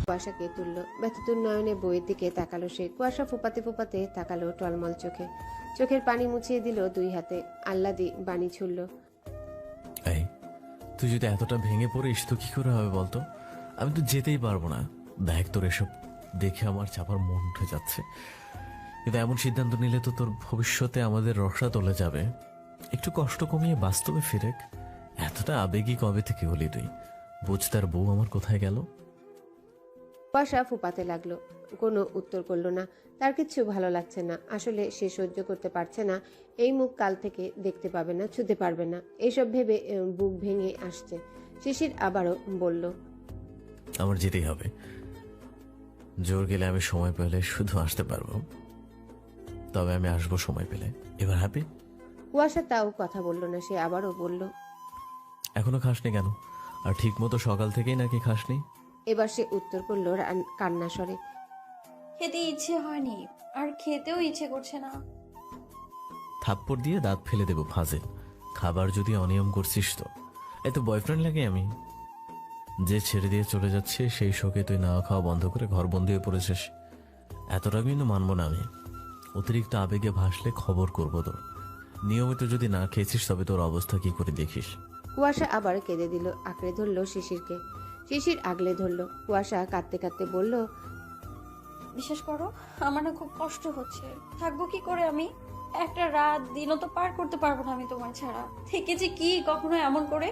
কুয়াশাকে তুলল, ব্যথিত নয়নে বইয়ের দিকে তাকালো সে। কুয়াশা ফোপাতে ফোপাতে তাকালো টলমল চোখে, চোখের পানি মুছিয়ে দিল দুই হাতে, আহ্লাদি বাণী ছুড়ল। এই, তুই যদি এতটা ভেঙে পড়িস তো কি করে হবে বলতো? আমি তো যেতেই পারবো না। দেখ, তোর এসব দেখে আমার চাপার মন উঠে যাচ্ছে, কিন্তু এমন সিদ্ধান্ত নিলে তো তোর ভবিষ্যতে আমাদের রসা তলে যাবে। একটু কষ্ট কমিয়ে বাস্তবে ফিরেক। এতটা আবেগী কবে থেকে হলি তুই? বুঝ, তার বউ আমার কোথায় গেল? কুয়াশা ফুপাতে লাগলো, কোনো উত্তর করলো না। তার কিচ্ছু ভালো লাগছে না। আসলে সে সহ্য করতে পারছে না এই মুখ কাল থেকে দেখতে পাবে না, ছুতে পারবে না। এইসব ভেবে বুক ভেঙে আসছে। শিশির আবারও বলল, আমার যেতেই হবে। জোর গেলে আমি সময় পেলে শুধু আসতে পারবো, তবে আমি আসবো সময় পেলে। এবার হ্যাপি? কুয়াশা তাও কথা বলল না। সে আবারও বলল, এখনো খাসনি কেন? আর ঠিক মতো সকাল থেকেই নাকি খাসনি? এবার সে উত্তর করল কান্না স্বরে, খেতে ইচ্ছে হয়নি, আর খেতেও ইচ্ছে করছে না। থাপ্পড় দিয়ে দাঁত ফেলে দেবো ফাজিল। খাবার যদি অনিয়ম করছিস তো এত বয়ফ্রেন্ড লাগে আমি? যে ছেড়ে দিয়ে চলে যাচ্ছে সেই শোকে তুই না খাওয়া বন্ধ করে ঘর বন্দি হয়ে পড়েছিস। এতটা কিন্তু মানবো না আমি। অতিরিক্ত আবেগে ভাসলে খবর করবো তোর। নিয়মিত যদি না খেয়েছিস তবে তোর অবস্থা কি করে দেখিস। কুয়াশা আবার কেঁদে দিল, আঁকড়ে ধরল শিশিরকে। শিশির আগলে ধরল। কুয়াশা কাঁদতে কাঁদতে বলল, বিশ্বাস করো, আমার না খুব কষ্ট হচ্ছে। থাকবো কি করে আমি? একটা রাত দিনও তো পার করতে পারবো না আমি তোমার ছাড়া। থেকেছি কি কখনো এমন করে?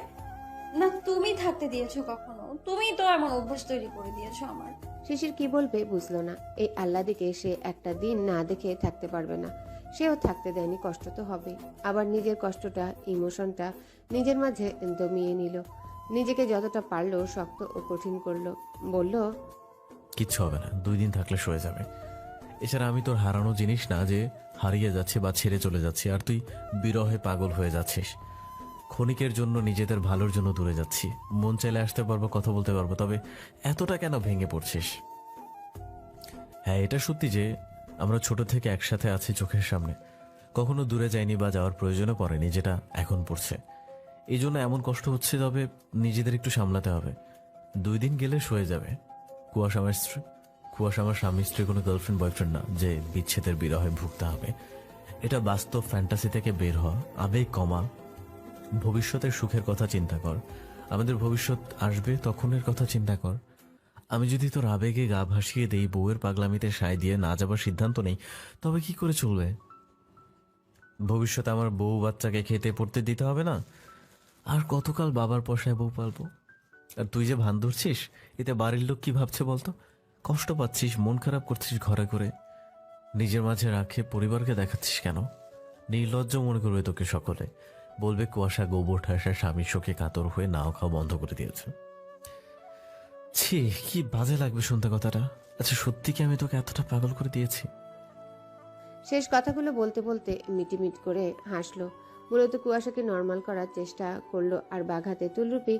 না তুমি থাকতে দিয়েছো কখনো, তুমি তো এমন অভ্যাস তৈরি করে দিয়েছো আমার। শিশির কি বলবে বুঝলো না। এই আহ্লাদিকে সে একটা দিন না দেখে থাকতে পারবে না। সেও থাকতে দেয়নি, কষ্ট তো হবে। আবার নিজের কষ্টটা, ইমোশনটা নিজের মাঝে দমিয়ে নিল। নিজেকে যতটা পারলো শক্ত ও কঠিন করলো। বলল, কিচ্ছু হবে না, 2 দিন থাকলে সয়ে যাবে। এছাড়া আমি তোর হারানো জিনিস না যে হারিয়ে যাচ্ছে বা ছেড়ে চলে যাচ্ছি আর তুই বিরহে পাগল হয়ে যাচ্ছিস। ক্ষণিকের জন্য নিজেদের ভালোর জন্য দূরে যাচ্ছি। মন চাইলে আসতে পারবো, কথা বলতে পারবো, তবে এতটা কেন ভেঙে পড়ছিস? হ্যাঁ, এটা সত্যি যে আমরা ছোট থেকে একসাথে আছি চোখের সামনে, কখনো দূরে যাইনি বা যাওয়ার প্রয়োজনে পড়েনি, যেটা এখন পড়ছে। এই জন্য এমন কষ্ট হচ্ছে, তবে নিজেদের একটু সামলাতে হবে। 2 দিন গেলে সয়ে যাবে। কুয়াশা আমার স্বামী স্ত্রী, কোনো গার্লফ্রেন্ড বয়ফ্রেন্ড না যে বিচ্ছেদের বিরহে ভুগতে হবে। এটা বাস্তব ফ্যান্টাসি থেকে বের হওয়া। আবেগ কমা, ভবিষ্যতের সুখের কথা চিন্তা কর। আমাদের ভবিষ্যৎ আসবে, তখনের কথা চিন্তা কর। আমি যদি তোর আবেগে গা ভাসিয়ে দেই, বউয়ের পাগলামিতে সায় দিয়ে না যাবার সিদ্ধান্ত নেই, তবে কি করে চলবে? ভবিষ্যতে আমার বউ বাচ্চাকে খেতে পড়তে দিতে হবে না? আর কতকাল বাবার পয়সায় বউ পালবো? আর তুই যে ভান ধরছিস, এতে বাড়ির লোক কি ভাবছে বলতো? কষ্ট পাচ্ছিস, মন খারাপ করছিস ঘরে করে, নিজের মাঝে রাখে পরিবারকে দেখাচ্ছিস কেন? নির্লজ্জ মনে করবে তোকে সকলে। বলবে কুয়াশা গোবর ঠাসা স্বামীর শোকে কাতর হয়ে নাও খাওয়া বন্ধ করে দিয়েছে। ছি, কি বাজে লাগবে শুনতে কথাটা। আচ্ছা, সত্যি কি আমি তোকে এতটা পাগল করে দিয়েছি? শেষ কথাগুলো বলতে বলতে মিটিমিট করে হাসলো। মূলত কুয়াশাকে নর্মাল করার চেষ্টা করলো, আর বাঘাতে তুলরূপী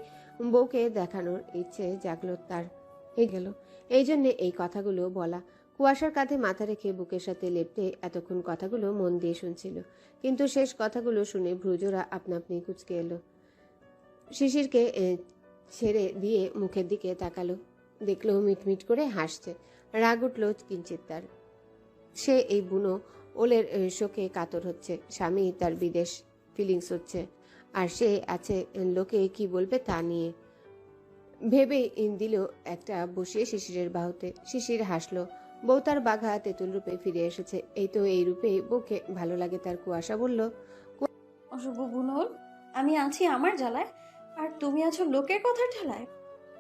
বউকে দেখানোর ইচ্ছে জাগলো তার। এই গেল, এই জন্যে এই কথাগুলো বলা। কুয়াশার কাঁধে মাথা রেখে বুকের সাথে লেপ্টে এতক্ষণ কথাগুলো মন দিয়ে শুনছিল, কিন্তু শেষ কথাগুলো শুনে ভ্রুজোড়া আপনা আপনি কুচকে এলো। শিশিরকে ছেড়ে দিয়ে মুখের দিকে তাকালো, দেখলো মিটমিট করে হাসছে। রাগ উঠল কিঞ্চিত তার। সে এই বুনো ওলের শোকে কাতর হচ্ছে। স্বামী তার বিদেশ ফিলিংস হচ্ছে, আর সে আছে লোকে কি বলবে তা নিয়ে। ভেবে দিল একটা বসিয়ে শিশিরের বাহুতে। শিশির হাসলো। বউ তার বাঘা তেঁতুল রূপে ফিরে এসেছে। এই তো এই রূপে বউকে ভালো লাগে তার। কুয়াশা বলল, অশুভ বুনল, আমি আছি আমার জ্বালায়, আর তুমি আছো লোকের কথার ঠেলায়।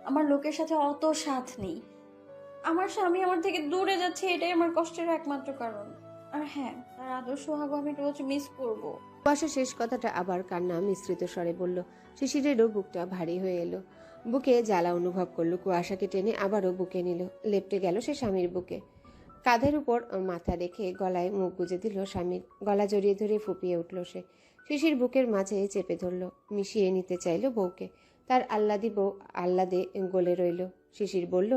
আমার লোকের সাথে অত সাথ নেই। আমার স্বামী আমার থেকে দূরে যাচ্ছে, এটাই আমার কষ্টের একমাত্র কারণ। আর হ্যাঁ, তার আদর্শ হাগো আমি রোজ মিস করব। কুয়াশা শেষ কথাটা আবার কান্না মিশ্রিত স্বরে বলল। শিশিরেরও বুকটা ভারী হয়ে এলো, বুকে জ্বালা অনুভব করলো। কুয়াশাকে টেনে আবারও বুকে নিল, লেপ্টে গেল সে স্বামীর বুকে। কাঁধের উপর মাথা রেখে গলায় মুখ গুজে দিল স্বামীর। গলা জড়িয়ে ধরে ফুপিয়ে উঠল সে। শিশির বুকের মাঝে চেপে ধরল, মিশিয়ে নিতে চাইল বউকে। তার আহ্লাদি বউ আহ্লাদে গলে রইল। শিশির বলল,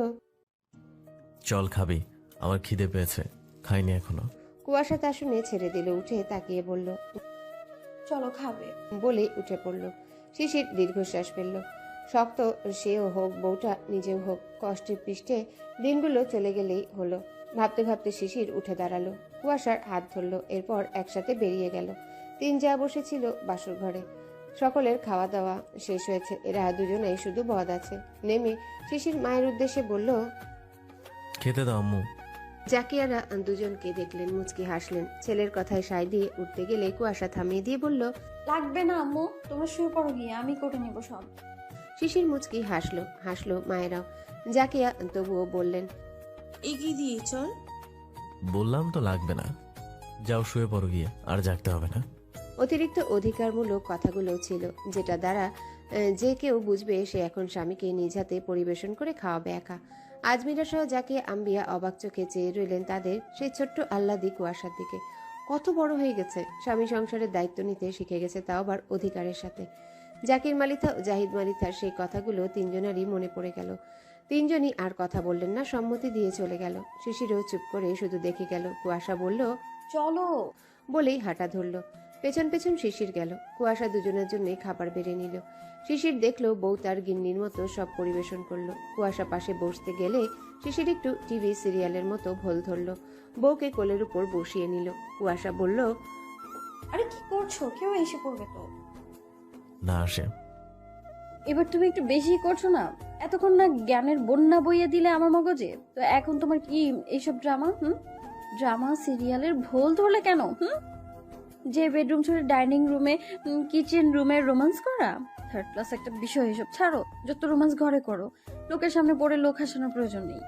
চল, খাবি? আমার খিদে পেয়েছে, খাইনি এখনো। কুয়াশা তা শুনে ছেড়ে দিল, উঠে তাকিয়ে বলল, চলো খাবে। বলে উঠে পড়ল। শিশির দীর্ঘশ্বাস ফেলল। শক্ত সেও হোক, বউটা নিজেও হোক, কষ্টের পৃষ্ঠে দিনগুলো চলে গেলেই হলো। ভাবতে ভাবতে শিশির উঠে দাঁড়ালো, কুয়াশার হাত ধরলো, এরপর একসাথে বেরিয়ে গেল। তিন যা বসেছিল বাসর ঘরে। সকলের খাওয়া দাওয়া শেষ হয়েছে, এরা দুজনেই শুধু বদ আছে। নেমে শিশির মায়ের উদ্দেশ্যে বলল, খেতে দাও আম্মু। জাকিয়ারা দুজনকে দেখলেন, মুচকি হাসলেন। ছেলের কথায় সায় দিয়ে উঠতে গেলে কুয়াশা থামিয়ে দিয়ে বলল, লাগবে না আম্মু, তোমরা শুয়ে পড়ো গিয়ে, আমি করে নেবো সব। শিশির মুচকি হাসলো মায়েরাও। জাকিয়া তবুও বললেন, এগিয়ে দিয়ে চল। বললাম তো লাগবে না, যাও শুয়ে পড়ো গিয়ে, আর জাগতে হবে না। অতিরিক্ত অধিকারমূলক কথাগুলো ছিল, যেটা দ্বারা যে কেউ বুঝবে সে এখন স্বামীকে নিজ হাতে পরিবেশন করে খাওয়াবে একা। আজমিরা সহ যাকে আম্বিয়া অবাক চোখে চেয়ে রইলেন তাদের সেই ছোট্ট আহ্লাদি কুয়াশার দিকে। কত বড় হয়ে গেছে, স্বামী সংসারের দায়িত্ব নিতে শিখে গেছে, তাও আবার অধিকারের সাথে। জাকির মালিথা ও জাহিদ মালিথার সেই কথাগুলো তিনজনারই মনে পড়ে গেল। তিনজনই আর কথা বললেন না, সম্মতি দিয়ে চলে গেল। শিশিরও চুপ করে শুধু দেখে গেল। কুয়াশা বলল, চলো। বলেই হাঁটা ধরল। পেছন পেছন শিশির গেল। কুয়াশা দুজনের জন্য খাবার বেড়ে নিল। শিশির দেখলো বউ তার গিন্নির মতো সব পরিবেশন করলো। কুয়াশা পাশে বসতে গেলে শিশির একটু টিভি সিরিয়ালের মতো ভোল ধরলো। বউকে কোলের উপর বসিয়ে নিল। কুয়াশা বলল, আরে কি করছো, কেউ এসে পড়বে তো। না আসে। এবার তুমি একটু বেশি করছো না? এতক্ষণ না জ্ঞানের বন্যা বইয়ে দিলে আমার মগজে, তো এখন তোমার কি এইসব ড্রামা? ড্রামা সিরিয়ালের ভোল ধরলে কেন? যে বেডরুম ছেড়ে ডাইনিং রুমে, কিচেন রুমে রোমান্স করা থার্ড ক্লাস একটা বিষয়। এসব ছাড়ো, যত রোমান্স ঘরে করো, লোকের সামনে পড়ে লোক হাসানোর প্রয়োজন নেই।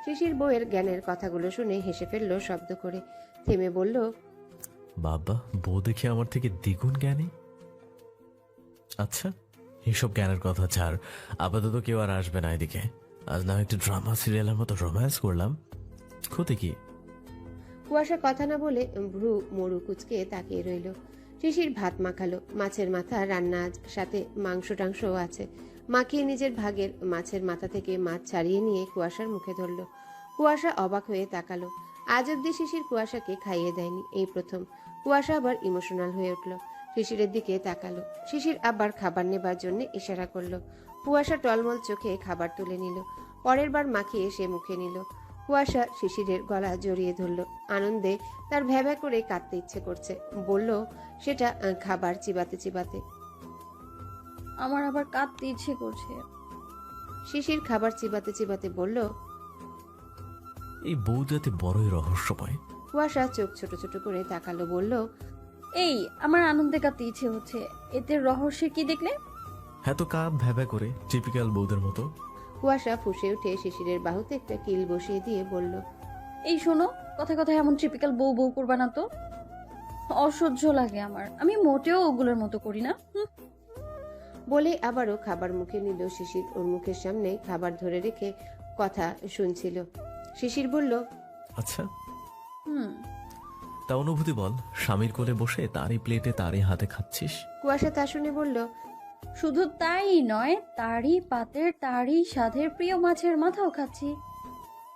শিশির বউয়ের জ্ঞানের কথাগুলো শুনে হেসে ফেললো শব্দ করে। থেমে বলল, বাবা, বউ দেখে আমার থেকে দ্বিগুণ জ্ঞানী। আচ্ছা, এসব জ্ঞানের কথা ছাড়, আপাতত কেউ আর আসবে না এদিকে। আজ না একটু ড্রামা সিরিয়ালের মতো রোম্যান্স করলাম, ক্ষতি কি? কুয়াশা কথা না বলে ভ্রু মরু কুচকে তাকিয়ে রইল। শিশির ভাত মাখালো, মাছের মাথা রান্না, আজ সাথে মাংস টাংসও আছে। মাখিয়ে নিজের ভাগের মাছের মাথা থেকে মাছ ছাড়িয়ে নিয়ে কুয়াশার মুখে ধরল। কুয়াশা অবাক হয়ে তাকালো। আজ অব্দি শিশির কুয়াশাকে খাইয়ে দেয়নি, এই প্রথম। কুয়াশা আবার ইমোশনাল হয়ে উঠল, শিশিরের দিকে তাকালো। শিশির আবার খাবার নেবার জন্য ইশারা করলো। কুয়াশা টলমল চোখে খাবার তুলে নিল। পরের বার মাখিয়ে সে মুখে নিল। কুয়াশা শিশিরের গলা জড়িয়ে ধরল। আনন্দে তার ভ্যাভ্যা করে কাঁদতে ইচ্ছে করছে। বলল সেটা খাবার চিবাতে চিবাতে। আমার আবার কাঁদতে ইচ্ছে করছে। শিশির খাবার চিবাতে চিবাতে বলল, এই বউ যাতে বড়ই রহস্যময়। কুয়াশা চোখ ছোট ছোট করে তাকালো, বলল, এই আমার আনন্দে কাঁদতে ইচ্ছে হচ্ছে, এতে রহস্যের কি দেখলে? হ্যাঁ তো কাঁদ ভ্যাবা করে, টিপিক্যাল বউদের মতো। কুয়াশা ফুঁসে উঠে শিশিরের বাহুতে একটা কিল বসিয়ে দিয়ে বলল, এই শোনো, কথা কথা এমন ট্রিপিক্যাল বউ বউ করবা না তো, অসহ্য লাগে আমার। আমি মোটেও ওগুলোর মতো করি না। বলে আবারও খাবার মুখে নিল। শিশির ওর মুখের সামনে খাবার ধরে রেখে কথা শুনছিল। শিশির বলল, আচ্ছা, হুম তা অনুভূতি বল, স্বামীর কোলে বসে তারই প্লেটে তারই হাতে খাচ্ছিস। কুয়াশা তা শুনে বলল, শুধু তাই নয়, তারই পাতের তারই স্বাদের প্রিয় মাছের মাথাও খাচ্ছি,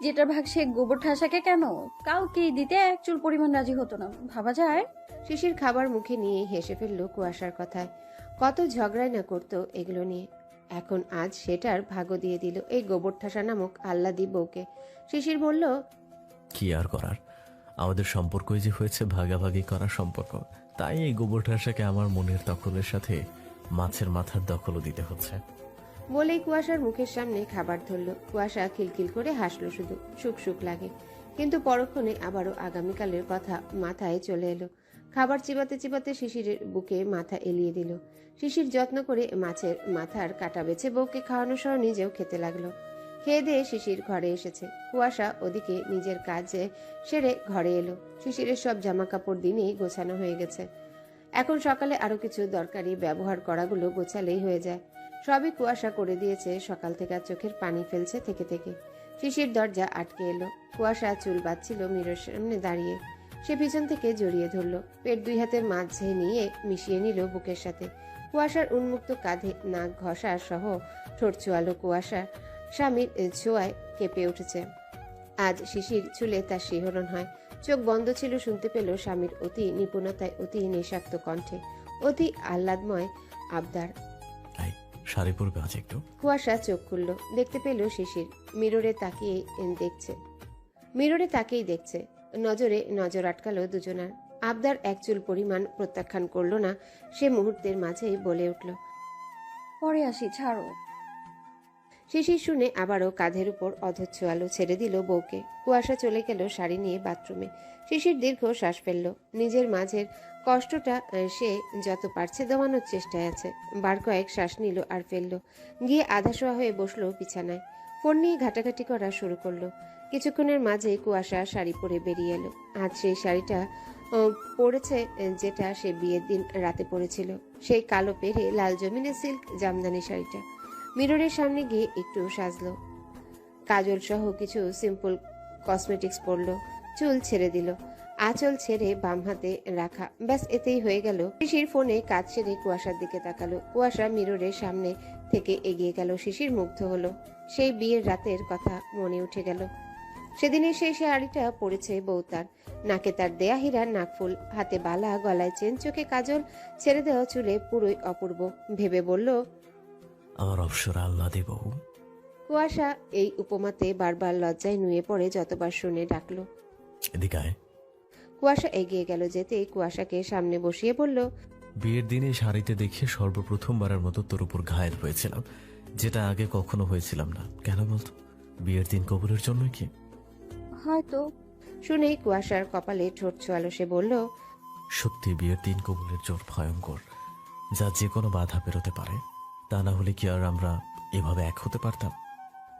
যেটার ভাগ সে গোবর ঠাসাকে কেন কাউকেই দিতে এক চুল পরিমাণ রাজি হতো না, ভাবা যায়? শিশির খাবার মুখে নিয়ে হেসে ফেলল কুয়াশার কথায়। কত ঝগড়াই না করতো এগুলো নিয়ে, এখন আজ সেটার ভাগও দিয়ে দিল এই গোবর ঠাসা নামক আহ্লাদি বউকে। শিশির বলল, কি আর করার, আমাদের সম্পর্কই যে হয়েছে ভাগাভাগি করার সম্পর্ক, তাই এই গোবর ঠাসাকে আমার মনের দখলের সাথে মাছের মাথার দখলও দিতে হচ্ছে। বলেই কুয়াশার মুখের সামনে খাবার ধরল। কুয়াশা খিলখিল করে হাসলো, শুধু সুখ সুখ লাগে। কিন্তু পরক্ষণে আবারও আগামীকালের কথা মাথায় চলে এলো। খাবার চিবাতে চিবাতে শিশিরের বুকে মাথা এলিয়ে দিল। শিশির যত্ন করে মাছের মাথার কাটা বেছে বউকে খাওয়ানো সহ নিজেও খেতে লাগলো। খেয়ে দিয়ে শিশির ঘরে এসেছে। কুয়াশা ওদিকে নিজের কাজে সেরে ঘরে এলো। শিশিরের সব জামা কাপড় দিনেই গোছানো হয়ে গেছে। এখন সকালে আরো কিছু দরকারি ব্যবহার করাগুলো গোছালেই হয়ে যায়। সবই কুয়াশা করে দিয়েছে। সকাল থেকে আর চোখের পানি ফেলছে থেকে থেকে। শিশির দরজা আটকে এলো। কুয়াশা চুল বাঁধছিল মিরর সামনে দাঁড়িয়ে। সে পিছন থেকে জড়িয়ে ধরলো, পেট দুই হাতের মাঝে নিয়ে মিশিয়ে নিল বুকের সাথে। কুয়াশার উন্মুক্ত কাঁধে নাক ঘষা সহ ঠোঁট ছোয়ালো। কুয়াশা স্বামীর ছোঁয়ায় কেঁপে উঠেছে। আজ শিশির চুলে তার শিহরণ হয়। চোখ বন্ধ ছিল, শুনতে পেল স্বামীর অতি নিপুণতায়, অতি নেশাক্ত কণ্ঠে, অতি আহ্লাদময় আবদার। এই শাড়ি পরবে আজ একটু? কুয়াশা চোখ খুলল, দেখতে পেল শিশির মিররে তাকিয়ে দেখছে। মিররে তাকিয়েই দেখছে। নজরে নজর আটকালো দুজনার। আবদার এক চুল পরিমাণ প্রত্যাখ্যান করলো না। সে মুহূর্তের মাঝেই বলে উঠল, পরে আসি, ছাড়ো। শিশির শুনে আবারও কাঁধের উপর অধর ছোঁয়ালো, ছেড়ে দিল বউকে। কুয়াশা চলে গেল শাড়ি নিয়ে বাথরুমে। শিশির দীর্ঘ শ্বাস ফেলল। নিজের মাঝের কষ্টটা সে যত পারছে দমানোর চেষ্টায় আছে। বার কয়েক শ্বাস নিল আর ফেলল। গিয়ে আধাশোয়া হয়ে বসলো বিছানায়। ফোন নিয়ে ঘাটাঘাটি করা শুরু করলো। কিছুক্ষণের মাঝে কুয়াশা শাড়ি পরে বেরিয়ে এলো। আজ সেই শাড়িটা পরেছে যেটা সে বিয়ের দিন রাতে পরেছিল। সেই কালো পেরে লাল জমিনে সিল্ক জামদানি শাড়িটা। মিররের সামনে গিয়ে একটু সাজলো, কাজল সহ কিছু সিম্পল কসমেটিক্স পরলো, চুল ছেড়ে দিল, আঁচল ছেড়ে বাম হাতে রাখা, ব্যাস এতেই হয়ে গেল। শিশির ফোনে কাজ সেরে কুয়াশার দিকে তাকালো। কুয়াশা মিররের সামনে থেকে এগিয়ে গেল। শিশির মুগ্ধ হলো। সেই বিয়ের রাতের কথা মনে উঠে গেল। সেদিনের সেই শাড়িটা পরেছে বউ তার। নাকে তার দেয়া হীরার নাকফুল, হাতে বালা, গলায় চেন, চোখে কাজল, ছেড়ে দেওয়া চুলে পুরোই অপূর্ব। ভেবে বলল, আমার অপসরা আহ্লাদে বউ। কুয়াশা এই উপমাতে বারবার লজ্জায় নুয়ে পড়ে যতবার শুনে ডাকলো। এদিকে আয়। কুয়াশা এগিয়ে গেল। যেতেই কুয়াশাকে সামনে বসিয়ে বলল, বিয়ের দিনে শাড়িতে দেখে সর্বপ্রথমবারের মতো তোর উপর ঘায়েল হয়েছিলাম, যেটা আগে কখনো হয়েছিলাম না। কেন বলতো? বিয়ের দিন কবুলের জন্য কি? হয়তো। শুনেই কুয়াশার কপালে ঠোঁট ছোঁয়ালো। সে বলল, সত্যি বিয়ের দিন কবুলের জোর ভয়ঙ্কর, যা যে কোনো বাধা পেরোতে পারে। তা না হলে কি আর আমরা এভাবে এক হতে পারতাম?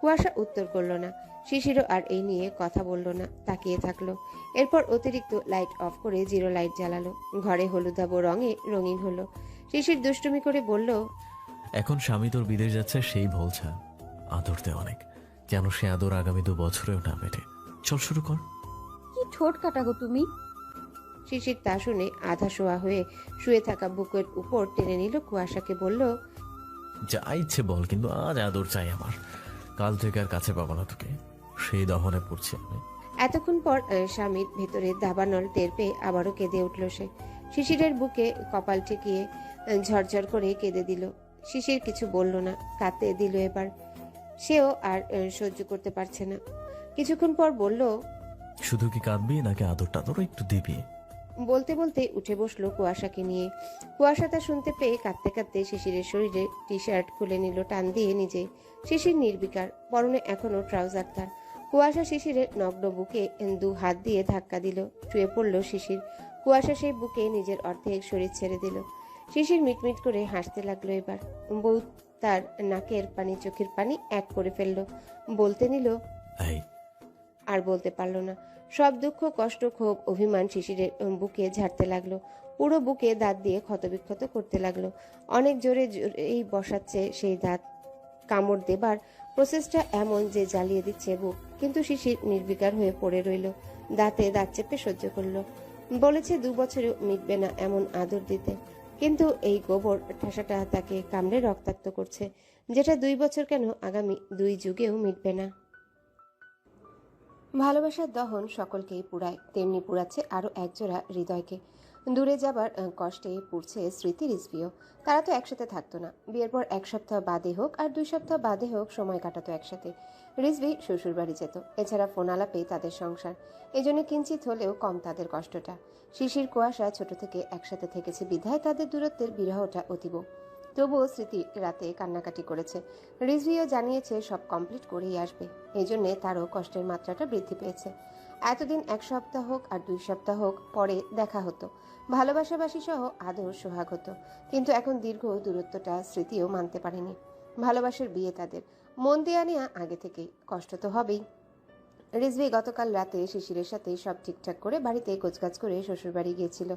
কুয়াশা উত্তর করল না। শিশিরও আর এই নিয়ে কথা বলল না, তাকিয়ে থাকলো। এরপর অতিরিক্ত লাইট অফ করে জিরো লাইট জ্বালালো। ঘরে হলুদাভ রঙে রঙিন হলো। শিশির দুষ্টুমি করে বলল, এখন স্বামী তোর বিদেশ যাচ্ছে, সেই বলছা আদর দে অনেক। কেন সে আদর আগামী 2 বছরেও না মেটে? চল শুরু কর। কি ঠোঁট কাটাগো তুমি। শিশির তা শুনে আধা শোয়া হয়ে শুয়ে থাকা বুকের উপর টেনে নিল কুয়াশাকে। বলল, যা ইচ্ছে বল, কিন্তু আজ আদর চাই আমার। কাল থেকে আর কাছে পাবো না তোকে। সেই দহনে পড়ছি আমি। এতক্ষণ পর স্বামীর ভেতরে দাবানল টের পেয়ে আবারও কেঁদে উঠল সে। শিশিরের বুকে কপাল ঠেকিয়ে ঝরঝর করে কেঁদে দিল। শিশির কিছু বলল না, কাঁদতে দিল এবার। সেও আর সহ্য করতে পারছে না। কিছুক্ষণ পর বলল, শুধু কি কাঁদবি নাকি আদর টাদরও একটু দিবি? বলতে বলতে উঠে বসলো কুয়াশাকে নিয়ে। কুয়াশা তা শুনতে পেয়ে কাঁদতে কাঁদতে শিশিরের শরীরে টি শার্ট খুলে নিল টান দিয়ে নিজে। শিশির নির্বিকার, পরনে এখনো ট্রাউজার তার। কুয়াশা শিশিরের নগ্ন বুকে 2 হাত দিয়ে ধাক্কা দিল। শুয়ে পড়ল শিশির। কুয়াশা সেই বুকে নিজের অর্ধেক শরীর ছেড়ে দিল। শিশির মিটমিট করে হাসতে লাগলো এবার। বউ তার নাকের পানি চোখের পানি এক করে ফেললো। বলতে নিল, এই আর বলতে পারল না। সব দুঃখ, কষ্ট, ক্ষোভ, অভিমান শিশিরের বুকে ঝাড়তে লাগলো। পুরো বুকে দাঁত দিয়ে ক্ষতবিক্ষত করতে লাগলো। অনেক জোরে জোরেই বসাচ্ছে সেই দাঁত। কামড় দেবার প্রসেসটা এমন যে জ্বালিয়ে দিচ্ছে বুক। কিন্তু শিশির নির্বিকার হয়ে পড়ে রইল। দাঁতে দাঁত চেপে সহ্য করলো। বলেছে 2 বছরেও মিটবে না এমন আদর দিতে। কিন্তু এই গোবর ঠাসাটা তাকে কামড়ে রক্তাক্ত করছে, যেটা 2 বছর কেন, আগামী 2 যুগেও মিটবে না। ভালোবাসার দহন সকলকেই পুড়ায়, তেমনি পুড়াচ্ছে আরো একজোড়া হৃদয়কে। দূরে যাবার কষ্টে পুড়ছে স্মৃতি রিজভিও। তারা তো একসাথে থাকতো না। বিয়ের পর 1 সপ্তাহ বাদে হোক আর 2 সপ্তাহ বাদে হোক সময় কাটাতো একসাথে। রিজভি শ্বশুর বাড়ি যেত। এছাড়া ফোন আলাপে তাদের সংসার। এজন্য কিঞ্চিত হলেও কম তাদের কষ্টটা। শিশির কুয়াশা ছোট থেকে একসাথে থেকেছে বিধায় তাদের দূরত্বের বিরহটা অতীব। তবুও স্মৃতি রাতে কান্নাকাটি করেছে। রিজভিও জানিয়েছে সব কমপ্লিট করেই আসবে। এই জন্যে তারও কষ্টের মাত্রাটা বৃদ্ধি পেয়েছে। এতদিন 1 সপ্তাহ হোক আর 2 সপ্তাহ হোক পরে দেখা হতো, ভালোবাসাবাসী সহ আদর সোহাগ হতো। কিন্তু এখন দীর্ঘ দূরত্বটা স্মৃতিও মানতে পারেনি। ভালোবাসার বিয়ে তাদের, মন দেয়া নেয়া আগে থেকেই, কষ্ট তো হবেই। রিজভি গতকাল রাতে শিশিরের সাথে সব ঠিকঠাক করে বাড়িতে গোছগাছ করে শ্বশুরবাড়ি গিয়েছিল।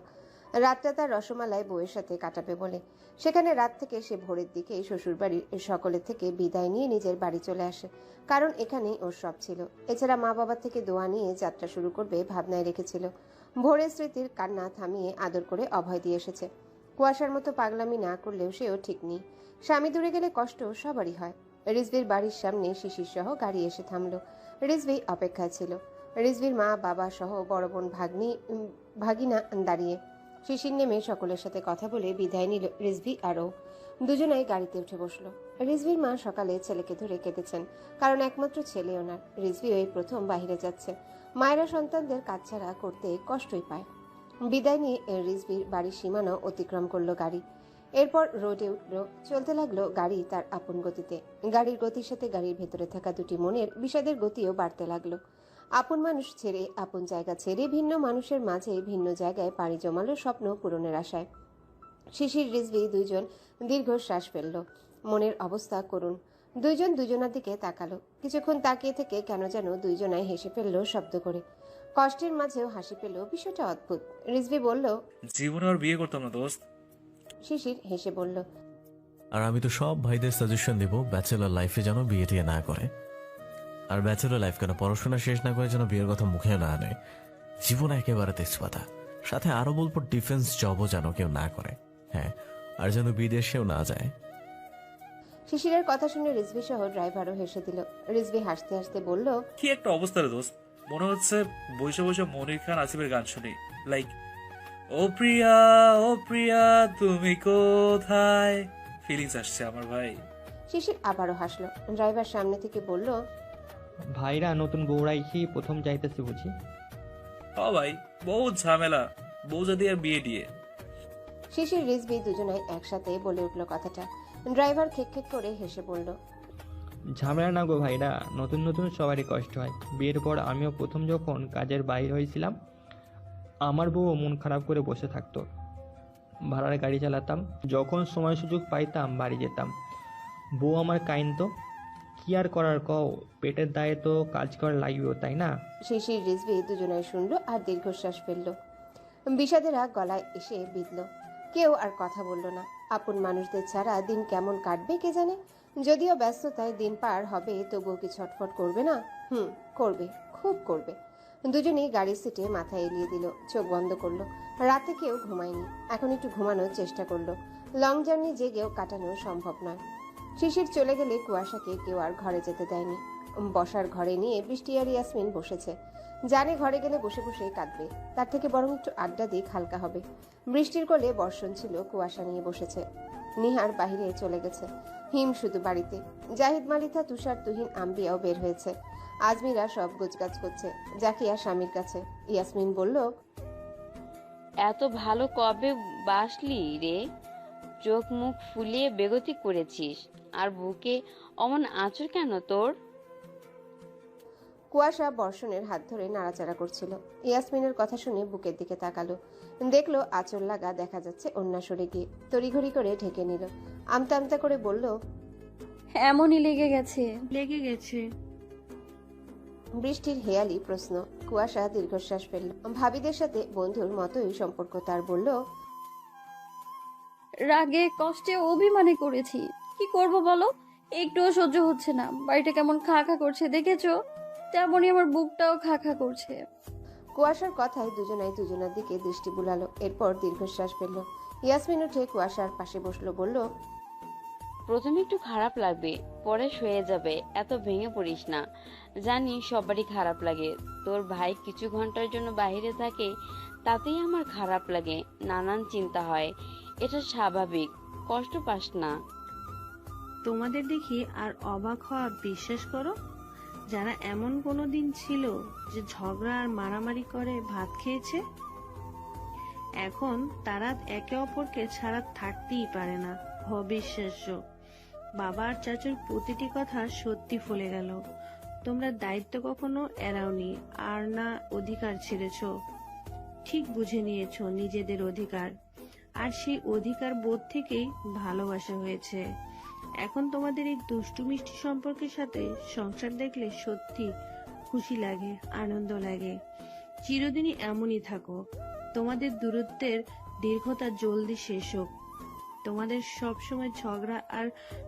রাতটা তার রসমালাই বউয়ের সাথে কাটাবে বলে। সেখানে রাত থেকে সে ভোরের দিকে শ্বশুরবাড়ির সকলের থেকে বিদায় নিয়ে নিজের বাড়ি চলে আসে। কারণ এখানেই ওর সব ছিল। এছাড়া মা বাবার থেকে দোয়া নিয়ে যাত্রা শুরু করবে ভাবনায় রেখেছিল। ভোরের স্মৃতির কান্না থামিয়ে আদর করে অভয় দিয়ে এসেছে। কুয়াশার মতো পাগলামি না করলেও সেও ঠিক নেই। স্বামী দূরে গেলে কষ্ট সবারই হয়। রিজভির বাড়ির সামনে শিশির সহ গাড়ি এসে থামলো। রিজভি অপেক্ষায় ছিল। রিজভির মা বাবা সহ বড় বোন ভাগিনা দাঁড়িয়ে। শিশির নেমে সকলের সাথে কথা বলে বিদায় নিল রিজভি আরও। দুজনেই গাড়িতে উঠে বসলো। রিজভির মা সকালে ছেলেকে ধরে কেঁদেছেন, কারণ একমাত্র ছেলে ওনার। রিজভি ওই প্রথম বাইরে যাচ্ছে। মায়েরা সন্তানদের কাজছাড়া করতে কষ্টই পায়। বিদায় নিয়ে রিজভির বাড়ির সীমানা অতিক্রম করলো গাড়ি। এরপর রোডে উঠলো। চলতে লাগলো গাড়ি তার আপন গতিতে। গাড়ির গতির সাথে গাড়ির ভেতরে থাকা দুটি মনের বিষাদের গতিও বাড়তে লাগলো। আপন মানুষ ছেড়ে, আপন জায়গা ছেড়ে ভিন্ন মানুষের মাঝে ভিন্ন জায়গায় পাড়ি জমালো স্বপ্ন পূরণের আশায়। শিশির, রিজভি দুইজন দীর্ঘশ্বাস ফেলল। মনের অবস্থা করুণ। দুইজন দুজনার দিকে তাকালো। কিছুক্ষণ তাকিয়ে থেকে কেন যেন দুইজনাই হেসে ফেলল শব্দ করে। কষ্টের মাঝেও হাসি পেল। বিষয়টা অদ্ভুত। রিজভি বলল, জীবনে আর বিয়ে করতাম না দোস্ত। শিশির হেসে বলল, আর আমি তো সব ভাইদের সাজেশন দেবো ব্যাচেলর লাইফে যেন বিয়ে টিয়ে না করে। আর ব্যাচেলর লাইফ কেন, পড়াশোনা শেষ না করে যেন বিয়ের কথা মুখে না আনে। জীবন একেবারে তেজপাতা। সাথে আরো বলবো ডিফেন্স জবও যেন কেউ না করে। হ্যাঁ, আর যেন বিদেশেও না যায়। শিশিরের কথা শুনে রিজভি সহ ড্রাইভারও হেসে দিল। রিজভি হাসতে হাসতে বলল, কি একটা অবস্থা রে দোস্ত, মনে হচ্ছে বসে বসে মনির খান আসিফের গান শুনি। লাইক ও প্রিয়া তুমি কোথায়, ফিলিংস আসছে আমার ভাই। শিশির আবারও হাসলো। ড্রাইভার সামনে থেকে বলল, ভাইরা নতুন বউরাই কি প্রথম যাইতেছে বুঝি? ও ভাই, বহুত ঝামেলা, বউ যদি আর বিয়ে দিয়ে। শিশির, রিজভি দুজনাই একসাথে বলে উঠল কথাটা। ড্রাইভার খেক করে হেসে বলল, ঝামেলা না গো ভাইরা, নতুন নতুন সবারই কষ্ট হয়। বিয়ের পর আমিও প্রথম যখন কাজের বাইরে হয়েছিলাম, আমার বউ মন খারাপ করে বসে থাকতো। ভাড়ার গাড়ি চালাতাম, যখন সময় সুযোগ পাইতাম বাড়ি যেতাম। বউ আমার কাইনতো, কি আর করার কও, পেটের দায়ে তো কাজ করা লাগবেও, তাই না? শিশির, রিজভি দুজনাই শুনল আর দীর্ঘশ্বাস ফেলল। বিষাদের রাগ গলায় এসে বিঁধল। কেউ আর কথা বলল না। আপন মানুষদের ছাড়া দিন কেমন কাটবে কে জানে। যদিও ব্যস্ততায় দিন পার হবে, তবুও কি ছটফট করবে না? করবে, খুব করবে। দুজনেই গাড়ির সিটে মাথা এলিয়ে দিল, চোখ বন্ধ করলো। রাতে কেউ ঘুমায়নি। এখন একটু ঘুমানোর চেষ্টা করলো। লং জার্নি জেগেও কাটানো সম্ভব নয়। শিশির চলে গেলে কুয়াশাকে কেউ আর ঘরে যেতে দেয়নি। বসার ঘরে নিয়ে বৃষ্টি আর ইয়াসমিন বসেছে। জানে ঘরে গেলে বসে বসে কাঁদবে, তার থেকে বরং একটু আড্ডা দিয়ে হালকা হবে। বৃষ্টির কোলে বর্ষণ ছিল, কুয়াশা নিয়ে বসেছে। নিহার বাহিরে চলে গেছে, হিম শুধু বাড়িতে। জাহিদ, মালিথা, তুষার, তুহিন, আম্বিয়াও বের হয়েছে। আজমিরা সব গোছগাছ করছে, জাকিয়া স্বামীর কাছে। ইয়াসমিন বলল, এত ভালো কবে বাসলি রে? চোখ মুখ ফুলিয়ে বেগতি করেছিস, আর বুকে অমন আঁচড় কেন তোর? কুয়াশা বর্ষণের হাত ধরে নাড়াচাড়া করছিল। ইয়াসমিনের কথা শুনে বুকের দিকে তাকালো। দেখলো আঁচল লাগা দেখা যাচ্ছে ওন্না সরে গিয়ে। তড়িঘড়ি করে ঢেকে নিল। আমতা আমতা করে বলল, এমনই লেগে গেছে। বৃষ্টির হেয়ালি প্রশ্ন। কুয়াশা দীর্ঘশ্বাস ফেলল। ভাবিদের সাথে বন্ধুর মতোই সম্পর্ক তার। বলল, রাগে কষ্টে অভিমানে করেছি, কি করব বলো? একটুও সহ্য হচ্ছে না। বাড়িটা কেমন খা খা করছে দেখেছো? তেমনই আমার বুকটাও খা খা করছে। কুয়াশার কথায় দুজনাই দুজনার দিকে দৃষ্টি বুলালো। এরপর দীর্ঘশ্বাস ফেলল। ইয়াসমিন উঠে কুয়াশার পাশে বসলো। বলল, প্রথমে একটু খারাপ লাগবে, পরে সয়ে যাবে, এত ভেঙে পড়িস না। জানি সবারই খারাপ লাগে। তোর ভাই কিছু ঘন্টার জন্য বাইরে থাকে, তাতেই আমার খারাপ লাগে, নানান চিন্তা হয়। এটা স্বাভাবিক, কষ্ট পাস না। তোমাদের দেখি আর অবাক হওয়া বিশ্বাস করো, যারা এমন কোনো দিন ছিল যে ঝগড়া আর মারামারি করে ভাত খেয়েছে, এখন তারা একে অপরকে ছাড়া থাকতেই পারে না। অবিশ্বাস্য। বাবা আর চাচুর প্রতিটি কথা সত্যি ফলে গেল। তোমরা দায়িত্ব কখনো এড়াওনি, আর না অধিকার ছেড়েছ। ঠিক বুঝে নিয়েছো নিজেদের অধিকার, আর সেই অধিকার বোধ থেকেই ভালোবাসা হয়েছে। এখন তোমাদের এই দুষ্টু মিষ্টি সম্পর্কের সাথে সংসার দেখলে সত্যি খুশি লাগে, আনন্দ লাগে। চিরদিনই এমনই থাকো। তোমাদের দূরত্বের দীর্ঘতা জলদি শেষ হোক। তোমাদের সব সময় ঝগড়া আর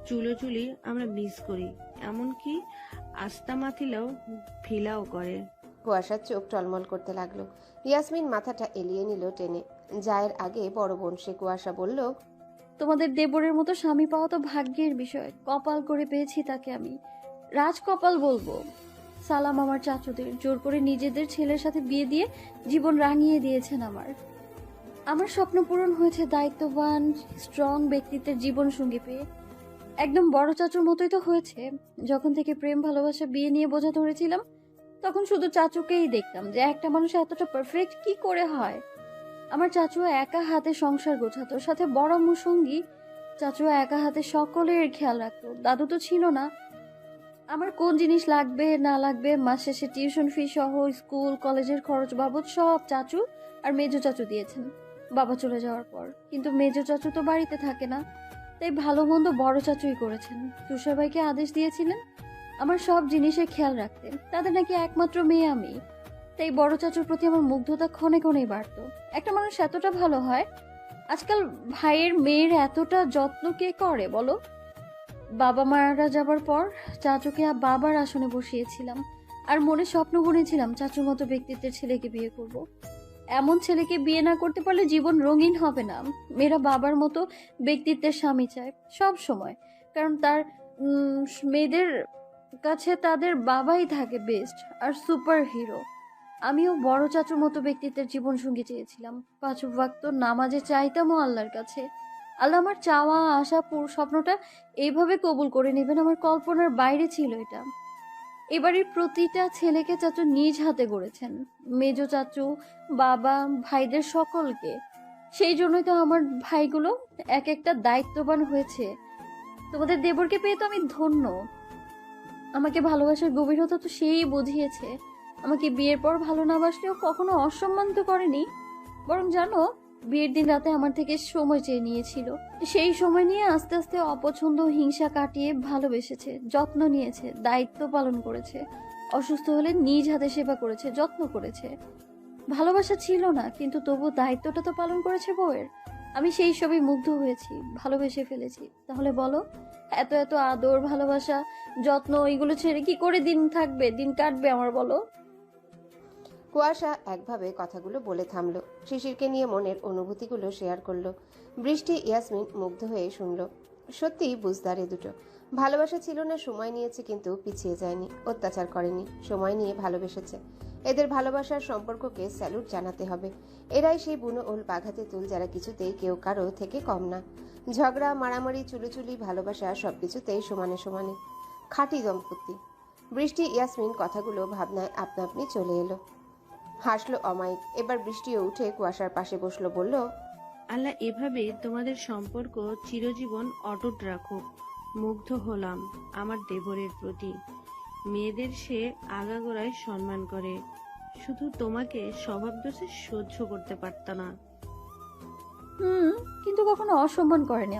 চুলোচুলি আমরা মিস করি, এমনকি আস্তা মাথিলেও ফিলাও করে। কুয়াশার চোখ টলমল করতে লাগলো। ইয়াসমিন মাথাটা এলিয়ে নিল টেনে। জায়ের আগে বড় বোন সে। কুয়াশা বলল, তোমাদের দেবরের মতো স্বামী পাওয়া তো ভাগ্যের বিষয়। কপাল করে পেয়েছি তাকে আমি। রাজকপাল বলবো। সালাম আমার চাচুদের, জোর করে নিজেদের ছেলের সাথে বিয়ে দিয়ে জীবন রাঙিয়ে দিয়েছেন আমার। আমার স্বপ্ন পূরণ হয়েছে দায়িত্ববান স্ট্রং ব্যক্তিত্বের জীবন সঙ্গী পেয়ে। একদম বড় চাচুর মতোই তো হয়েছে। যখন থেকে প্রেম ভালোবাসা বিয়ে নিয়ে বোঝা ধরেছিলাম, তখন শুধু চাচুকেই দেখতাম যে একটা মানুষ এতটা পারফেক্ট কি করে হয়। আমার চাচু একা হাতে সংসার গোছাতো, সাথে বড় মুসঙ্গী। চাচু একা হাতে সকলের খেয়াল রাখতো। দাদু তো ছিল না। আমার কোন জিনিস লাগবে না লাগবে, মাস শেষে টিউশন ফি সহ স্কুল কলেজের খরচ বাবদ সব চাচু আর মেজো চাচু দিয়েছেন বাবা চলে যাওয়ার পর। কিন্তু মেজো চাচু তো বাড়িতে থাকে না, তাই ভালো মন্দ বড় চাচুই করেছেন। তুষার ভাইকে আদেশ দিয়েছিলেন আমার সব জিনিসের খেয়াল রাখতে। তাদের নাকি একমাত্র মেয়ে আমি, তাই বড় চাচুর প্রতি আমার মুগ্ধতা ক্ষণে ক্ষণেই বাড়তো। একটা মানুষ এতটা ভালো হয়, আজকাল ভাইয়ের মেয়ের এতটা যত্ন কে করে বলো? বাবা মারা যাবার পর চাচুকে বাবার আসনে বসিয়েছিলাম, আর মনে স্বপ্ন বুনেছিলাম চাচুর মতো ব্যক্তিত্বের ছেলেকে বিয়ে করব। এমন ছেলেকে বিয়ে না করতে পারলে জীবন রঙিন হবে না। মেয়েরা বাবার মতো ব্যক্তিত্বের স্বামী চায় সব সময়, কারণ তার মেয়েদের কাছে তাদের বাবাই থাকে বেস্ট আর সুপার হিরো। আমিও বড় চাচুর মতো ব্যক্তিত্বের জীবন সঙ্গী চেয়েছিলাম। 5 ওয়াক্ত নামাজে চাইতামও আল্লাহর কাছে। আল্লাহ আমার চাওয়া আশা পুরো স্বপ্নটা এইভাবে কবুল করে নেবেন, আমার কল্পনার বাইরে ছিল এটা। এবারের প্রতিটা ছেলেকে চাচু নিজ হাতে গড়েছেন, মেজো চাচু, বাবা, ভাইদের সকলকে। সেই জন্যই তো আমার ভাইগুলো এক একটা দায়িত্ববান হয়েছে। তোমাদের দেবরকে পেয়ে তো আমি ধন্য। আমাকে ভালোবাসার গভীরতা তো সেই বুঝিয়েছে। আমাকে বিয়ের পর ভালো না বাসলেও কখনো অসম্মান তো করেনি, বরং জানো বিয়ের দিন রাতে আমার থেকে সময় চেয়ে নিয়েছিল। সেই সময় নিয়ে আস্তে আস্তে অপছন্দ হিংসা কাটিয়ে ভালোবেসেছে, যত্ন নিয়েছে, দায়িত্ব পালন করেছে। অসুস্থ হলে নিজ হাতে সেবা করেছে, যত্ন করেছে। ভালোবাসা ছিল না, কিন্তু তবু দায়িত্বটা তো পালন করেছে বউয়ের। আমি সেই সবই মুগ্ধ হয়েছি, ভালোবেসে ফেলেছি। তাহলে বলো, এত এত আদর ভালোবাসা যত্ন এগুলো ছেড়ে কি করে দিন থাকবে, দিন কাটবে আমার, বলো? কুয়াশা একভাবে কথাগুলো বলে থামলো। শিশিরকে নিয়ে মনের অনুভূতিগুলো শেয়ার করলো। বৃষ্টি ইয়াসমিন মুগ্ধ হয়ে শুনলো। সত্যি বুঝদারে দুটো। ভালোবাসা ছিল না, সময় নিয়েছে, কিন্তু পিছিয়ে যায়নি, অত্যাচার করেনি, সময় নিয়ে ভালোবেসেছে। এদের ভালোবাসার সম্পর্ককে স্যালুট জানাতে হবে। এরাই সেই বুনো ওল বাঘাতে তুল, যারা কিছুতেই কেউ কারো থেকে কম না। ঝগড়া মারামারি চুলোচুলি ভালোবাসা সবকিছুতেই সমানে সমানে। খাঁটি দম্পতি। বৃষ্টি ইয়াসমিন কথাগুলো ভাবনায় আপনা আপনি চলে এলো। হাসলো অমায়িক। এবার বৃষ্টিও উঠে কুয়াশার পাশে বসলো, বলল, আল্লাহ এভাবে তোমাদের সম্পর্ক চিরজীবন অটুট রাখুক। মুগ্ধ হলাম আমার দেবরের প্রতি। মেয়েদের সে আগাগোড়ায় সম্মান করে, শুধু তোমাকে স্বভাব দোষে সহ্য করতে পারত না। কিন্তু কখনো অসম্মান করেনি।